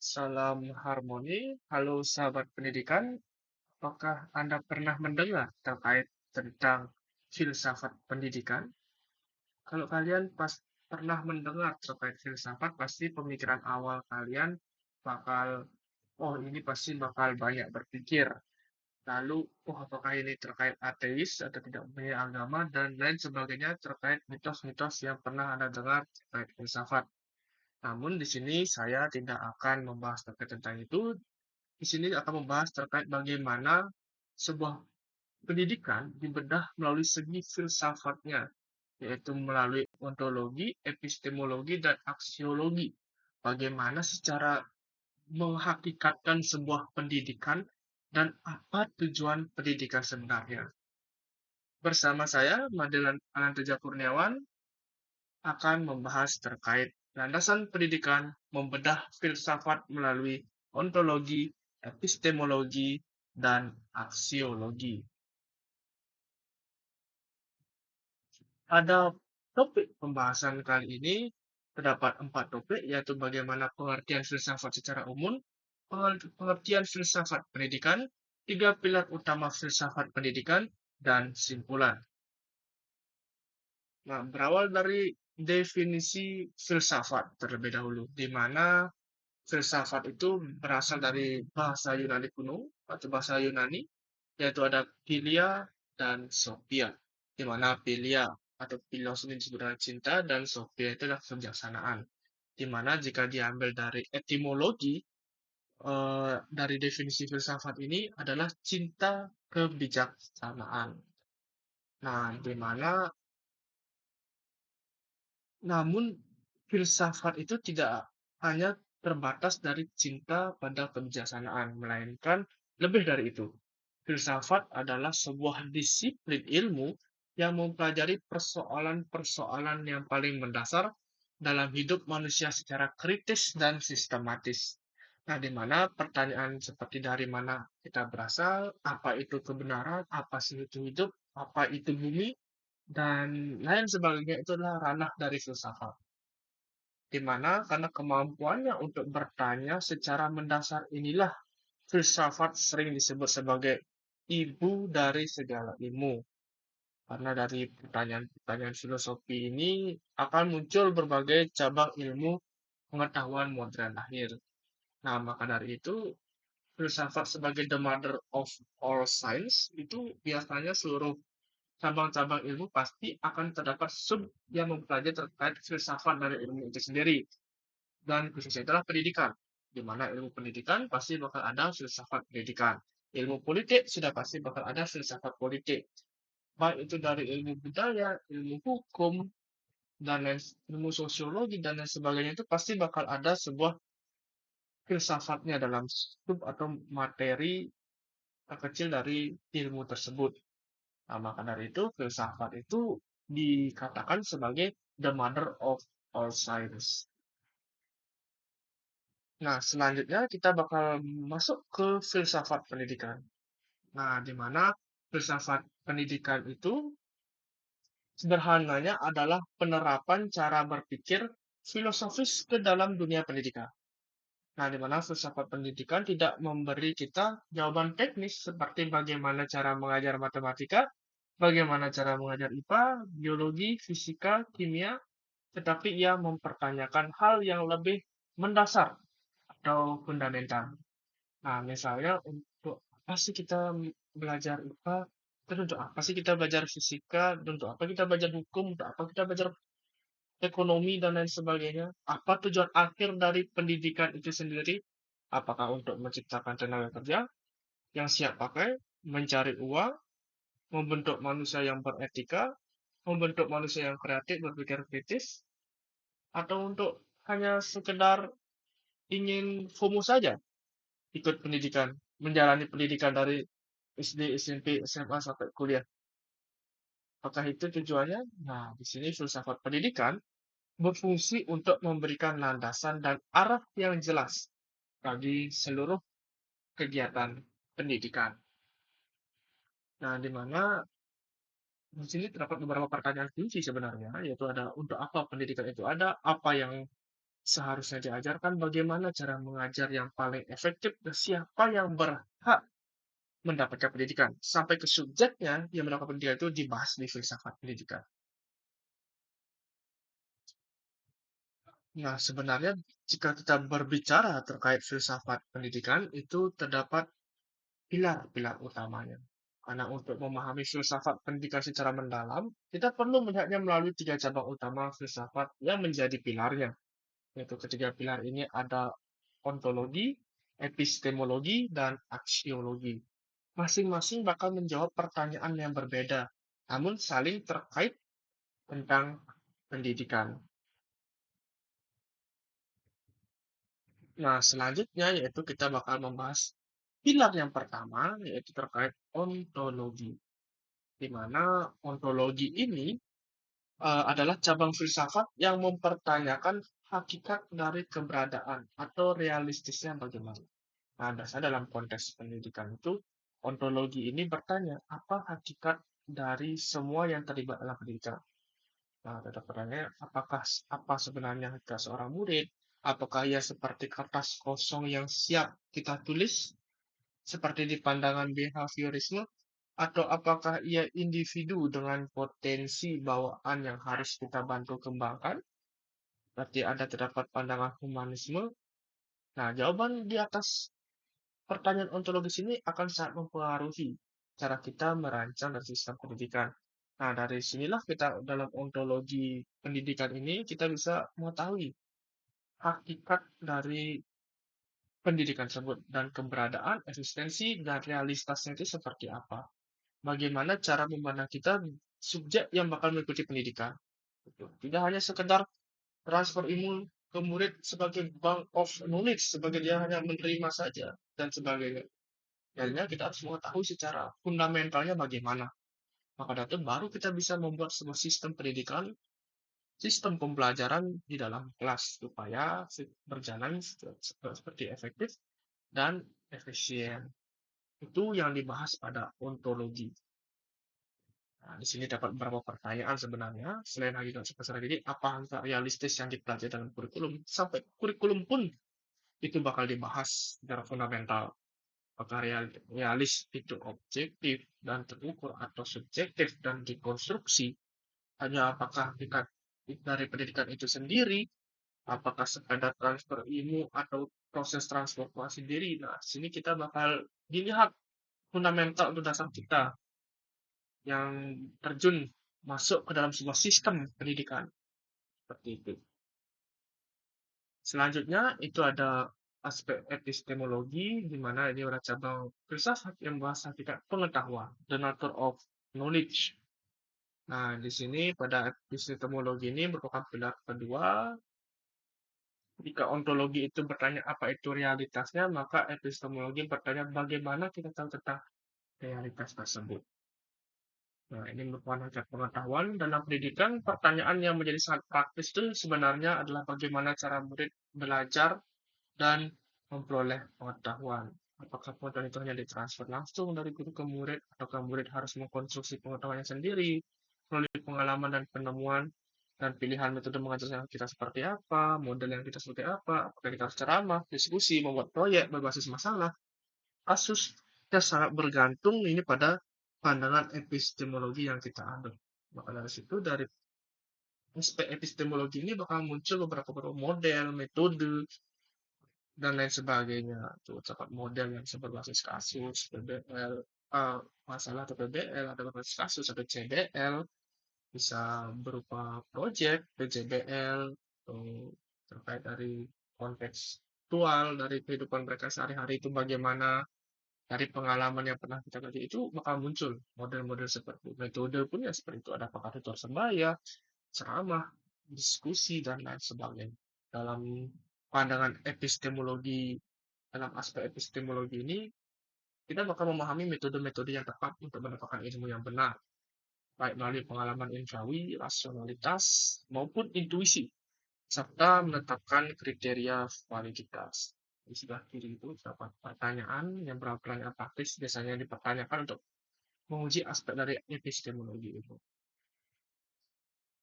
Salam harmoni. Halo sahabat pendidikan, apakah Anda pernah mendengar terkait tentang filsafat pendidikan? Kalau kalian pernah mendengar terkait filsafat, pasti pemikiran awal kalian bakal, oh ini pasti bakal banyak berpikir. Lalu, oh apakah ini terkait ateis atau tidak punya agama dan lain sebagainya terkait mitos-mitos yang pernah Anda dengar terkait filsafat. Namun di sini saya tidak akan membahas terkait tentang itu. Di sini akan membahas terkait bagaimana sebuah pendidikan dibedah melalui segi filsafatnya, yaitu melalui ontologi, epistemologi, dan aksiologi. Bagaimana secara menghakikatkan sebuah pendidikan dan apa tujuan pendidikan sebenarnya. Bersama saya, Madelan Ananteja Kurniawan, akan membahas terkait landasan pendidikan, membedah filsafat melalui ontologi, epistemologi, dan aksiologi. Pada topik pembahasan kali ini, terdapat 4 topik, yaitu bagaimana pengertian filsafat secara umum, pengertian filsafat pendidikan, 3 pilar utama filsafat pendidikan, dan simpulan. Nah, berawal dari definisi filsafat terlebih dahulu, di mana filsafat itu berasal dari bahasa Yunani kuno atau bahasa Yunani, yaitu ada philia dan sophia, di mana philia atau philos ini disebut dengan cinta dan sophia itu adalah kebijaksanaan. Di mana jika diambil dari etimologi, dari definisi filsafat ini adalah cinta kebijaksanaan. Nah, di mana namun filsafat itu tidak hanya terbatas dari cinta pada kebijaksanaan, melainkan lebih dari itu. Filsafat adalah sebuah disiplin ilmu yang mempelajari persoalan-persoalan yang paling mendasar dalam hidup manusia secara kritis dan sistematis. Nah, di mana pertanyaan seperti dari mana kita berasal, apa itu kebenaran, apa sih itu hidup, apa itu bumi, dan lain sebagainya itu adalah ranah dari filsafat. Di mana karena kemampuannya untuk bertanya secara mendasar inilah filsafat sering disebut sebagai ibu dari segala ilmu. Karena dari pertanyaan-pertanyaan filosofi ini akan muncul berbagai cabang ilmu pengetahuan modern akhir. Nah, maka dari itu, filsafat sebagai the mother of all science itu biasanya seluruh cabang-cabang ilmu pasti akan terdapat sub yang mempelajari terkait filsafat dari ilmu itu sendiri. Dan khususnya itulah pendidikan, di mana ilmu pendidikan pasti bakal ada filsafat pendidikan. Ilmu politik sudah pasti bakal ada filsafat politik. Baik itu dari ilmu budaya, ilmu hukum, dan lain, ilmu sosiologi, dan lain sebagainya itu pasti bakal ada sebuah filsafatnya dalam sub atau materi terkecil dari ilmu tersebut. Nah, maka dari itu, filsafat itu dikatakan sebagai the mother of all science. Nah, selanjutnya kita bakal masuk ke filsafat pendidikan. Nah, di mana filsafat pendidikan itu sederhananya adalah penerapan cara berpikir filosofis ke dalam dunia pendidikan. Nah, di mana filsafat pendidikan tidak memberi kita jawaban teknis seperti bagaimana cara mengajar matematika, bagaimana cara mengajar IPA, biologi, fisika, kimia, tetapi ia mempertanyakan hal yang lebih mendasar atau fundamental. Nah, misalnya untuk apa sih kita belajar IPA, terus untuk apa sih kita belajar fisika, dan untuk apa kita belajar hukum, untuk apa kita belajar ekonomi, dan lain sebagainya. Apa tujuan akhir dari pendidikan itu sendiri? Apakah untuk menciptakan tenaga kerja yang siap pakai, mencari uang, membentuk manusia yang beretika, membentuk manusia yang kreatif, berpikir kritis, atau untuk hanya sekedar ingin FOMO saja ikut pendidikan, menjalani pendidikan dari SD, SMP, SMA sampai kuliah. Apakah itu tujuannya? Nah, di sini filsafat pendidikan berfungsi untuk memberikan landasan dan arah yang jelas bagi seluruh kegiatan pendidikan. Nah, di mana di sini terdapat beberapa pertanyaan kunci sebenarnya, yaitu ada untuk apa pendidikan itu ada, apa yang Seharusnya diajarkan bagaimana cara mengajar yang paling efektif dan siapa yang berhak mendapatkan pendidikan. Sampai ke subjeknya yang mendapatkan pendidikan itu dibahas di filsafat pendidikan. Nah, sebenarnya jika kita berbicara terkait filsafat pendidikan, itu terdapat pilar-pilar utamanya. Karena untuk memahami filsafat pendidikan secara mendalam, kita perlu melihatnya melalui tiga cabang utama filsafat yang menjadi pilarnya. Yaitu ketiga pilar ini ada ontologi, epistemologi, dan aksiologi. Masing-masing bakal menjawab pertanyaan yang berbeda, namun saling terkait tentang pendidikan. Nah, selanjutnya yaitu kita bakal membahas pilar yang pertama, yaitu terkait ontologi. Di mana ontologi ini adalah cabang filsafat yang mempertanyakan hakikat dari keberadaan atau realistisnya bagaimana. Nah, biasanya dalam konteks pendidikan itu, ontologi ini bertanya, apa hakikat dari semua yang terlibat dalam pendidikan? Nah, ada pertanyaan, apakah apa sebenarnya hakikat seorang murid? Apakah ia seperti kertas kosong yang siap kita tulis, seperti di pandangan behaviorisme? Atau apakah ia individu dengan potensi bawaan yang harus kita bantu kembangkan? Berarti ada terdapat pandangan humanisme. Nah, jawaban di atas pertanyaan ontologis ini akan sangat mempengaruhi cara kita merancang dan sistem pendidikan. Nah, dari sinilah kita dalam ontologi pendidikan ini kita bisa mengetahui hakikat dari pendidikan tersebut dan keberadaan, eksistensi, dan realitasnya itu seperti apa. Bagaimana cara memandang kita subjek yang bakal mengikuti pendidikan. Tidak hanya sekedar transfer ilmu ke murid sebagai bank of knowledge, sebagai dia hanya menerima saja, dan sebagainya. Akhirnya kita harus mengetahui secara fundamentalnya bagaimana. Maka dari itu baru kita bisa membuat sebuah sistem pendidikan, sistem pembelajaran di dalam kelas supaya berjalan seperti efektif dan efisien. Itu yang dibahas pada ontologi. Nah, di sini dapat beberapa pertanyaan sebenarnya. Selain hakikat sebesar ini, apa hal realistis yang dipelajari dalam kurikulum? Sampai kurikulum pun itu bakal dibahas secara fundamental. Apakah realis itu objektif dan terukur atau subjektif dan dikonstruksi? Hanya apakah hakikat dari pendidikan itu sendiri? Apakah sekadar transfer ilmu atau proses transformasi diri? Nah, sini kita bakal dilihat fundamental atau dasar kita yang terjun masuk ke dalam sebuah sistem pendidikan seperti itu. Selanjutnya itu ada aspek epistemologi di mana ini adalah cabang filsafat yang membahas hakikat pengetahuan, the nature of knowledge. Nah, di sini pada epistemologi ini merupakan pilar kedua. Jika ontologi itu bertanya apa itu realitasnya, maka epistemologi bertanya bagaimana kita tahu tentang realitas tersebut. Nah, ini merupakan hakikat pengetahuan dalam pendidikan. Pertanyaan yang menjadi sangat praktis itu sebenarnya adalah bagaimana cara murid belajar dan memperoleh pengetahuan. Apakah pengetahuan itu hanya ditransfer langsung dari guru ke murid, atau murid harus mengkonstruksi pengetahuannya sendiri, melalui pengalaman dan penemuan, dan pilihan metode mengajar yang kita seperti apa, model yang kita seperti apa, apakah kita harus ceramah, diskusi, membuat proyek berbasis masalah, kasus, kita sangat bergantung ini pada pandangan epistemologi yang kita ambil. Maka dari situ, dari aspek epistemologi ini bakal muncul beberapa model, metode, dan lain sebagainya. Tuh, dapat model yang berbasis kasus, PBL, masalah atau PBL, ada berbasis kasus, ada CBL, bisa berupa project, PJBL, atau terkait dari kontekstual, dari kehidupan mereka sehari-hari itu bagaimana, dari pengalaman yang pernah kita lalui itu bakal muncul model-model seperti itu. Metode pun ya seperti itu, ada pakar tutor sebaya, ceramah, diskusi, dan lain sebagainya. Dalam pandangan epistemologi, dalam aspek epistemologi ini, kita bakal memahami metode-metode yang tepat untuk mendapatkan ilmu yang benar, baik melalui pengalaman indrawi, rasionalitas, maupun intuisi, serta menetapkan kriteria validitas. Di sebelah kiri itu terdapat pertanyaan yang beberapa pertanyaan praktis biasanya dipertanyakan untuk menguji aspek dari epistemologi itu.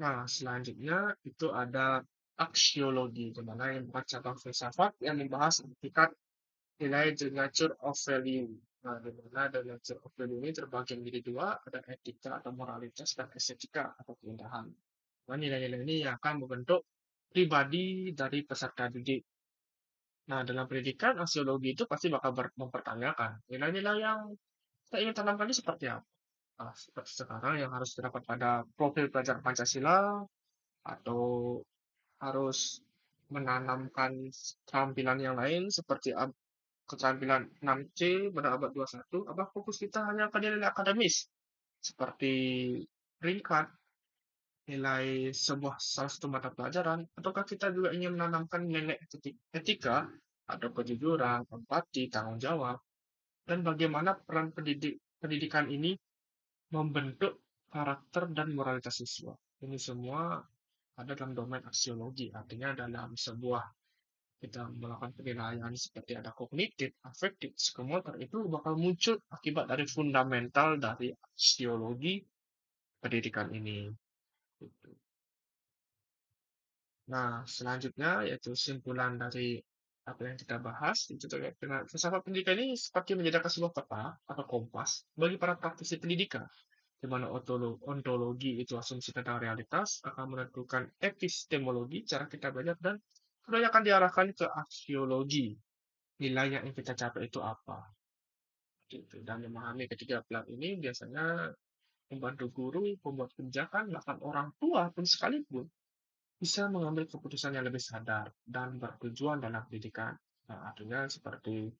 Nah, selanjutnya itu ada aksiologi, di mana yang bukan cabang filsafat yang membahas hakikat nilai the nature of value. Nah, di mana the nature of value ini terbagi menjadi dua, ada etika atau moralitas dan estetika atau keindahan. Nah, nilai-nilai ini yang akan membentuk pribadi dari peserta didik. Nah, dalam pendidikan, aksiologi itu pasti bakal mempertanyakan nilai-nilai yang kita ingin tanamkan ini seperti apa. Nah, seperti sekarang yang harus terdapat pada profil pelajar Pancasila, atau harus menanamkan keterampilan yang lain seperti keterampilan 6C pada abad 21, apa fokus kita hanya ke nilai akademis seperti peringkat, nilai sebuah salah satu mata pelajaran, ataukah kita juga ingin menanamkan nilai etika atau kejujuran, empati, tanggung jawab, dan bagaimana peran pendidikan ini membentuk karakter dan moralitas siswa. Ini semua ada dalam domain aksiologi, artinya dalam sebuah kita melakukan penilaian seperti ada kognitif, afektif, psikomotor itu bakal muncul akibat dari fundamental dari aksiologi pendidikan ini. Gitu. Nah, selanjutnya yaitu simpulan dari apa yang kita bahas itu terkait dengan filsafat pendidikan ini seperti menyediakan sebuah peta atau kompas bagi para praktisi pendidikan, di mana ontologi itu asumsi tentang realitas akan menentukan epistemologi cara kita belajar dan kebanyakan diarahkan ke aksiologi nilai yang ingin kita capai itu apa gitu. Dan memahami ketiga pilar ini biasanya membantu guru, pembuat kebijakan, bahkan orang tua pun sekalipun bisa mengambil keputusan yang lebih sadar dan bertujuan dalam pendidikan. Nah, artinya seperti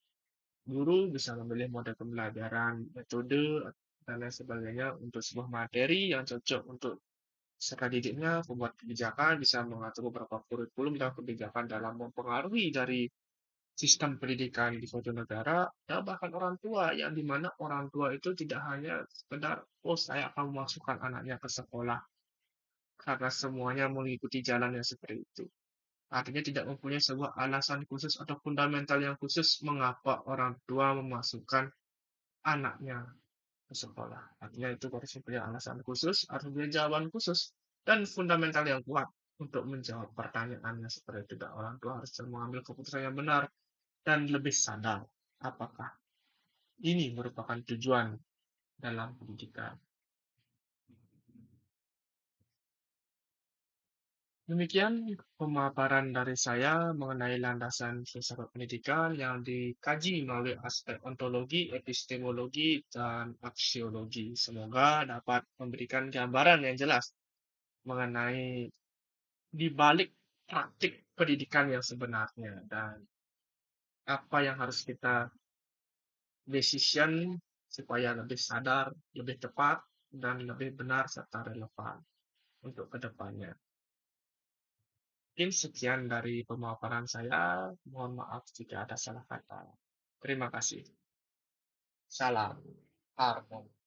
guru bisa memilih model pembelajaran, metode, dan lain sebagainya untuk sebuah materi yang cocok untuk peserta didiknya. Pembuat kebijakan bisa mengatur beberapa kurikulum dan kebijakan dalam mempengaruhi dari sistem pendidikan di suatu negara, dan bahkan orang tua, yang dimana orang tua itu tidak hanya sekedar, oh saya akan memasukkan anaknya ke sekolah karena semuanya mengikuti jalan yang seperti itu. Artinya tidak mempunyai sebuah alasan khusus atau fundamental yang khusus mengapa orang tua memasukkan anaknya ke sekolah. Artinya itu harus punya alasan khusus, harus punya jawaban khusus, dan fundamental yang kuat untuk menjawab pertanyaannya seperti itu. Dan orang tua harus mengambil keputusan yang benar dan lebih sadar apakah ini merupakan tujuan dalam pendidikan. Demikian pemaparan dari saya mengenai landasan filsafat pendidikan yang dikaji melalui aspek ontologi, epistemologi, dan aksiologi. Semoga dapat memberikan gambaran yang jelas mengenai di balik praktik pendidikan yang sebenarnya dan apa yang harus kita decision supaya lebih sadar, lebih tepat, dan lebih benar serta relevan untuk kedepannya. Mungkin sekian dari pemaparan saya. Mohon maaf jika ada salah kata. Terima kasih. Salam. Harmoni.